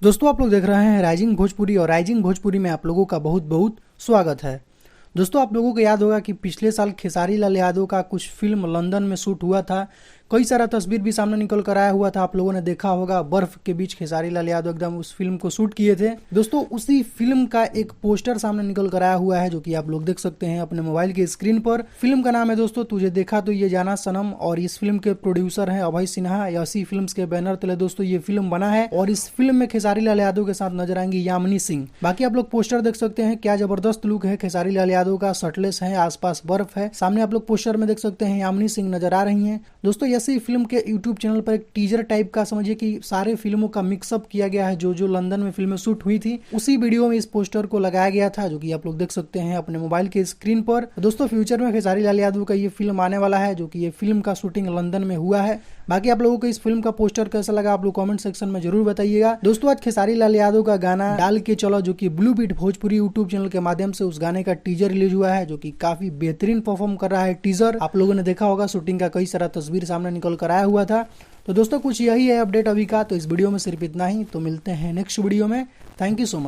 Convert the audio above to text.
दोस्तों आप लोग देख रहे हैं राइजिंग भोजपुरी और राइजिंग भोजपुरी में आप लोगों का बहुत बहुत स्वागत है। दोस्तों आप लोगों को याद होगा कि पिछले साल खेसारी लाल यादव का कुछ फिल्म लंदन में शूट हुआ था। कई सारा तस्वीर भी सामने निकल कर आया हुआ था। आप लोगों ने देखा होगा बर्फ के बीच खेसारी लाल यादव एकदम उस फिल्म को शूट किए थे। दोस्तों उसी फिल्म का एक पोस्टर सामने निकल कर आया हुआ है जो कि आप लोग देख सकते हैं अपने मोबाइल के स्क्रीन पर। फिल्म का नाम है दोस्तों तुझे देखा तो ये जाना सनम और इस फिल्म के प्रोड्यूसर हैं अभय सिन्हा। यसी फिल्म्स के बैनर तले दोस्तों ये फिल्म बना है और इस फिल्म में खेसारी लाल यादव के साथ नजर आएंगी यामिनी सिंह। बाकी आप लोग पोस्टर देख सकते हैं, क्या जबरदस्त लुक है खेसारी लाल यादव का। शर्टलेस है, आसपास बर्फ है, सामने आप लोग पोस्टर में देख सकते हैं यामिनी सिंह नजर आ रही है। दोस्तों यसी फिल्म के यूट्यूब चैनल पर एक टीजर टाइप का समझिए कि सारे फिल्मों का मिक्सअप किया गया है। जो लंदन में फिल्में शूट हुई थी उसी वीडियो में इस पोस्टर को लगाया गया था जो कि आप लोग देख सकते हैं अपने मोबाइल के स्क्रीन पर। दोस्तों फ्यूचर में खेसारी लाल यादव का ये फिल्म आने वाला है जो कि ये फिल्म का शूटिंग लंदन में हुआ है। बाकी आप लोगों को इस फिल्म का पोस्टर कैसा लगा आप लोग कमेंट सेक्शन में जरूर बताइएगा। दोस्तों आज खेसारी लाल यादव का गाना डाल के चलो जो कि blue beat Bhojpuri YouTube channel के माध्यम से उस गाने का टीजर रिलीज हुआ है जो कि काफी बेहतरीन परफॉर्म कर रहा है। टीजर आप लोगों ने देखा होगा, शूटिंग का कई सारा तस्वीर सामने निकल कर आया हुआ था। तो दोस्तों कुछ यही है अपडेट अभी का। तो इस वीडियो में सिर्फ इतना ही, तो मिलते हैं नेक्स्ट वीडियो में। Thank you so much.